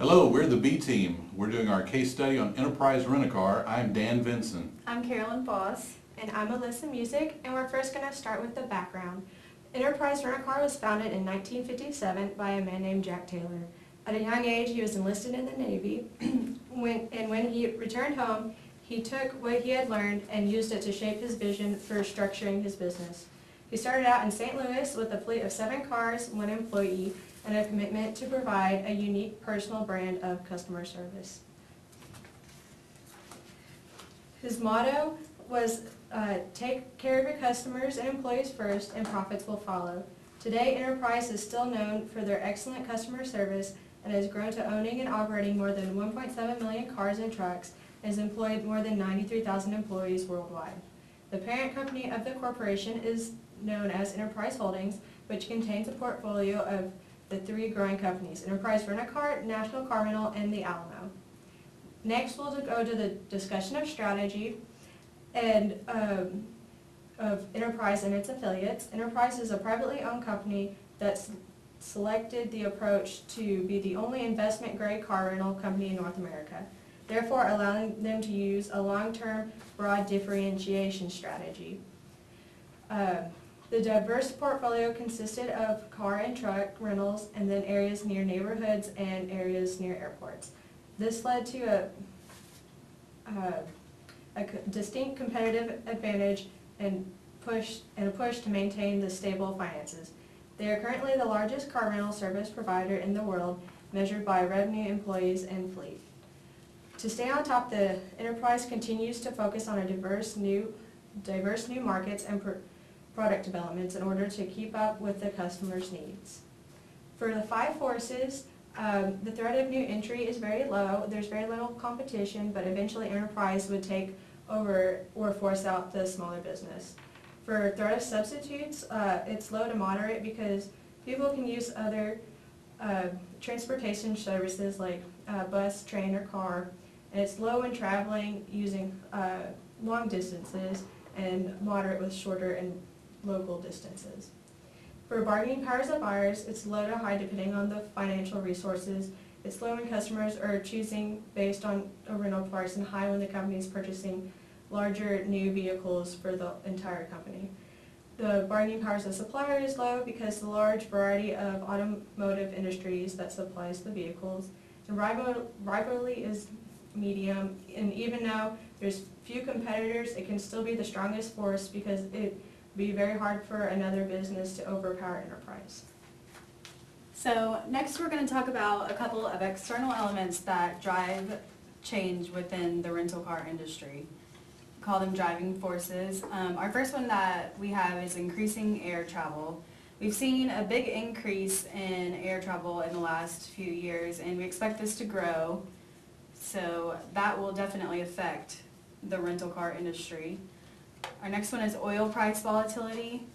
Hello, we're the B team. We're doing our case study on Enterprise Rent-A-Car. I'm Dan Vinson. I'm Carolyn, Foss. And I'm Alissa, Muzik, and we're first going to start with the background. Enterprise Rent-A-Car was founded in 1957 by a man named Jack Taylor. At a young age, he was enlisted in the Navy, when he returned home, he took what he had learned and used it to shape his vision for structuring his business. He started out in St. Louis with a fleet of 7 cars, 1 employee, and a commitment to provide a unique personal brand of customer service. His motto was take care of your customers and employees first, and profits will follow. Today, Enterprise is still known for their excellent customer service and has grown to owning and operating more than 1.7 million cars and trucks and has employed more than 93,000 employees worldwide. The parent company of the corporation is known as Enterprise Holdings, which contains a portfolio of the 3 growing companies: Enterprise Rent-A-Car, National Car Rental, and the Alamo. Next, we'll go to the discussion of strategy and of Enterprise and its affiliates. Enterprise is a privately owned company that's selected the approach to be the only investment-grade car rental company in North America, therefore allowing them to use a long-term, broad differentiation strategy. The diverse portfolio consisted of car and truck rentals, and then areas near neighborhoods and areas near airports. This led to a distinct competitive advantage and a push to maintain the stable finances. They are currently the largest car rental service provider in the world, measured by revenue, employees, and fleet. To stay on top, the Enterprise continues to focus on a diverse new markets and product developments in order to keep up with the customers' needs. For the 5 forces, the threat of new entry is very low. There's very little competition, but eventually Enterprise would take over or force out the smaller business. For threat of substitutes, it's low to moderate because people can use other transportation services like bus, train, or car, and it's low when traveling using long distances and moderate with shorter and local distances. For bargaining powers of buyers, it's low to high depending on the financial resources. It's low when customers are choosing based on a rental price, and high when the company is purchasing larger new vehicles for the entire company. The bargaining powers of suppliers is low because the large variety of automotive industries that supplies the vehicles. And rivalry is medium, and even though there's few competitors, it can still be the strongest force because it be very hard for another business to overpower Enterprise. So next we're going to talk about a couple of external elements that drive change within the rental car industry. We call them driving forces. Our first one that we have is increasing air travel. We've seen a big increase in air travel in the last few years, and we expect this to grow. So that will definitely affect the rental car industry. Our next one is oil price volatility.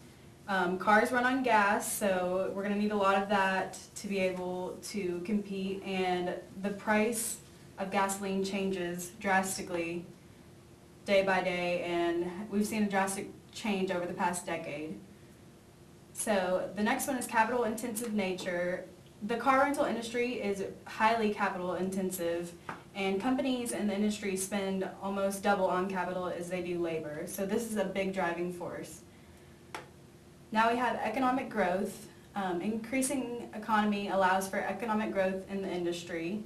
Cars run on gas, so we're going to need a lot of that to be able to compete, and the price of gasoline changes drastically day by day, and we've seen a drastic change over the past decade. So the next one is capital intensive nature. The car rental industry is highly capital intensive, and companies in the industry spend almost double on capital as they do labor. So this is a big driving force. Now we have economic growth. Increasing economy allows for economic growth in the industry,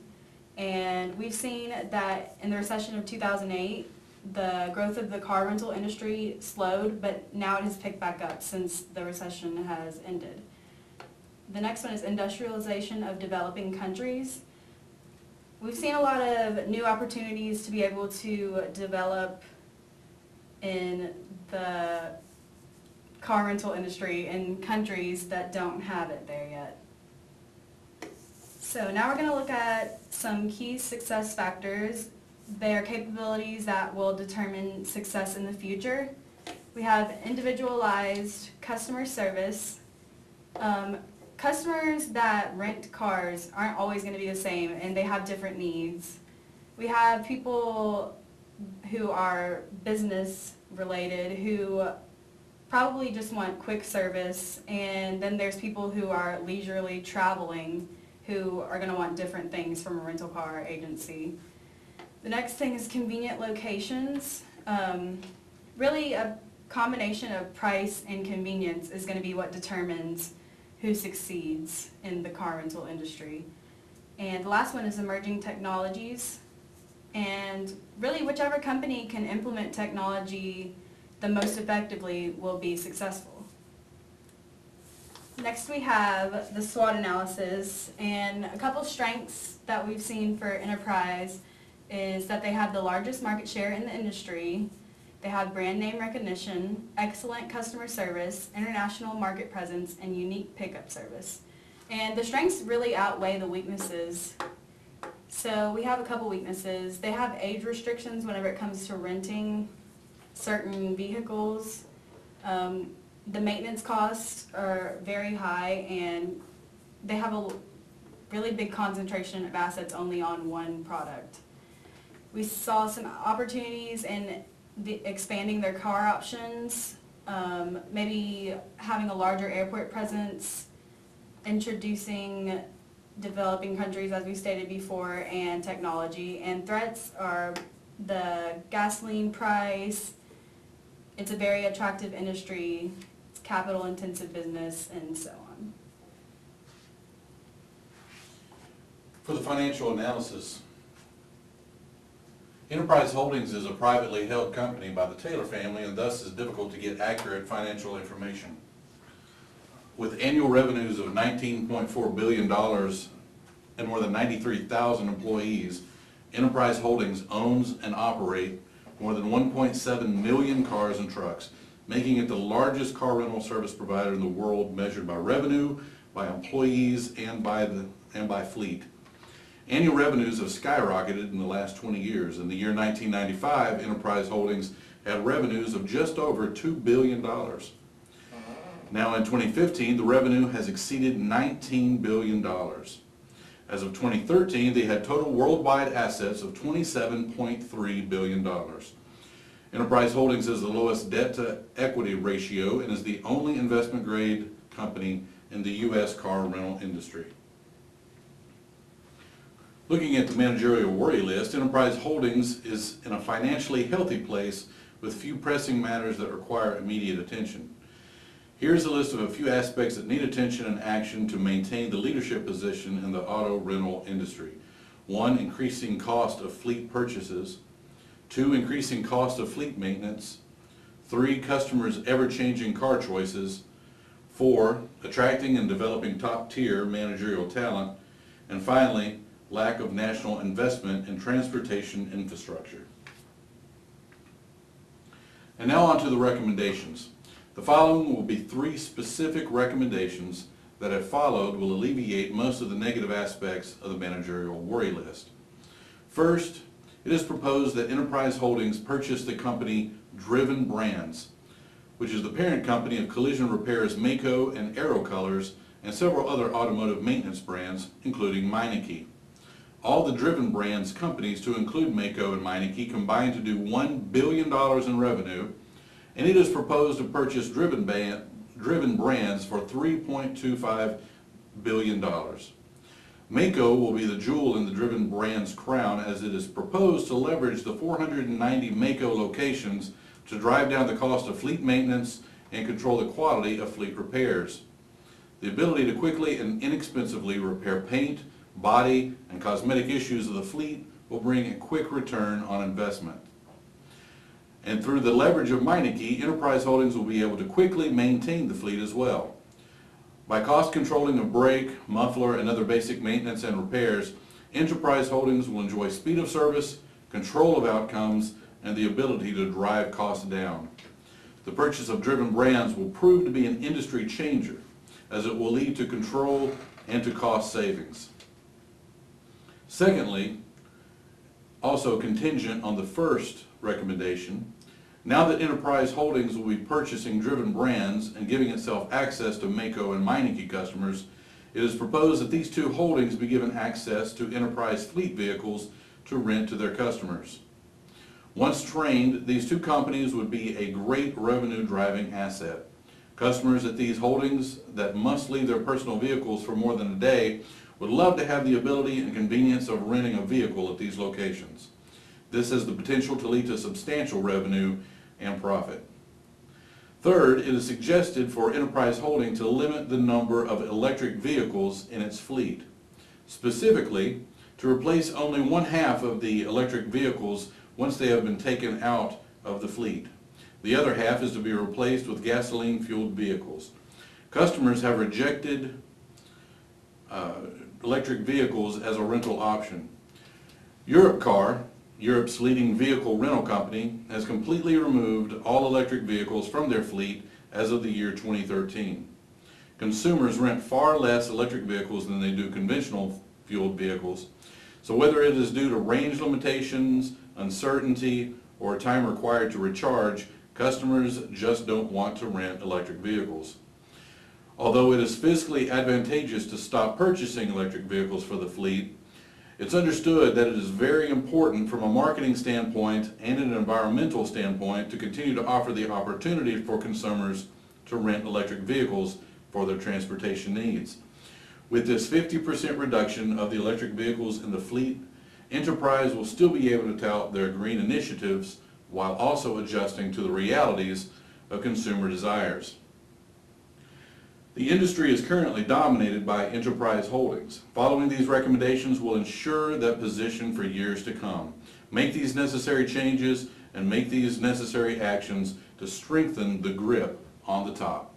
and we've seen that in the recession of 2008, the growth of the car rental industry slowed, but now it has picked back up since the recession has ended. The next one is industrialization of developing countries. We've seen a lot of new opportunities to be able to develop in the car rental industry in countries that don't have it there yet. So now we're going to look at some key success factors. They are capabilities that will determine success in the future. We have individualized customer service. Customers that rent cars aren't always going to be the same, and they have different needs. We have people who are business related who probably just want quick service, and then there's people who are leisurely traveling who are going to want different things from a rental car agency. The next thing is convenient locations. Really a combination of price and convenience is going to be what determines who succeeds in the car rental industry. And the last one is emerging technologies. And really whichever company can implement technology the most effectively will be successful. Next we have the SWOT analysis, and a couple strengths that we've seen for Enterprise is that they have the largest market share in the industry, they have brand name recognition, excellent customer service, international market presence, and unique pickup service. And the strengths really outweigh the weaknesses. So we have a couple weaknesses. They have age restrictions whenever it comes to renting certain vehicles. The maintenance costs are very high, and they have a really big concentration of assets only on one product. We saw some opportunities in expanding their car options, maybe having a larger airport presence, introducing developing countries, as we stated before, and technology. And threats are the gasoline price. It's a very attractive industry. It's capital intensive business, and so on. For the financial analysis, Enterprise Holdings is a privately held company by the Taylor family, and thus is difficult to get accurate financial information. With annual revenues of $19.4 billion and more than 93,000 employees, Enterprise Holdings owns and operates more than 1.7 million cars and trucks, making it the largest car rental service provider in the world, measured by revenue, by employees, and by fleet. Annual revenues have skyrocketed in the last 20 years. In the year 1995, Enterprise Holdings had revenues of just over $2 billion. Now in 2015, the revenue has exceeded $19 billion. As of 2013, they had total worldwide assets of $27.3 billion. Enterprise Holdings has the lowest debt-to-equity ratio and is the only investment-grade company in the U.S. car rental industry. Looking at the managerial worry list, Enterprise Holdings is in a financially healthy place with few pressing matters that require immediate attention. Here's a list of a few aspects that need attention and action to maintain the leadership position in the auto rental industry. 1, increasing cost of fleet purchases. 2, increasing cost of fleet maintenance. 3, customers' ever-changing car choices. 4, attracting and developing top-tier managerial talent. And finally, lack of national investment in transportation infrastructure. And now on to the recommendations. The following will be 3 specific recommendations that, if followed, will alleviate most of the negative aspects of the managerial worry list. First, it is proposed that Enterprise Holdings purchase the company Driven Brands, which is the parent company of collision repairs Mako and Aero Colors and several other automotive maintenance brands, including Meineke. All the Driven Brands companies, to include Mako and Meineke, combine to do $1 billion in revenue, and it is proposed to purchase Driven Brands for $3.25 billion. Mako will be the jewel in the Driven Brands crown, as it is proposed to leverage the 490 Mako locations to drive down the cost of fleet maintenance and control the quality of fleet repairs. The ability to quickly and inexpensively repair paint, body, and cosmetic issues of the fleet will bring a quick return on investment. And through the leverage of Meineke, Enterprise Holdings will be able to quickly maintain the fleet as well. By cost controlling of brake, muffler, and other basic maintenance and repairs, Enterprise Holdings will enjoy speed of service, control of outcomes, and the ability to drive costs down. The purchase of Driven Brands will prove to be an industry changer, as it will lead to control and to cost savings. Secondly, also contingent on the first recommendation, now that Enterprise Holdings will be purchasing Driven Brands and giving itself access to Mako and Meineke customers, it is proposed that these two holdings be given access to Enterprise fleet vehicles to rent to their customers. Once trained, these two companies would be a great revenue-driving asset. Customers at these holdings that must leave their personal vehicles for more than a day would love to have the ability and convenience of renting a vehicle at these locations. This has the potential to lead to substantial revenue and profit. Third, it is suggested for Enterprise Holding to limit the number of electric vehicles in its fleet. Specifically, to replace only 1/2 of the electric vehicles once they have been taken out of the fleet. The other half is to be replaced with gasoline-fueled vehicles. Customers have rejected electric vehicles as a rental option. Europcar, Europe's leading vehicle rental company, has completely removed all electric vehicles from their fleet as of the year 2013. Consumers rent far less electric vehicles than they do conventional fueled vehicles. So whether it is due to range limitations, uncertainty, or time required to recharge, customers just don't want to rent electric vehicles. Although it is fiscally advantageous to stop purchasing electric vehicles for the fleet, it's understood that it is very important from a marketing standpoint and an environmental standpoint to continue to offer the opportunity for consumers to rent electric vehicles for their transportation needs. With this 50% reduction of the electric vehicles in the fleet, Enterprise will still be able to tout their green initiatives while also adjusting to the realities of consumer desires. The industry is currently dominated by Enterprise Holdings. Following these recommendations will ensure that position for years to come. Make these necessary changes and make these necessary actions to strengthen the grip on the top.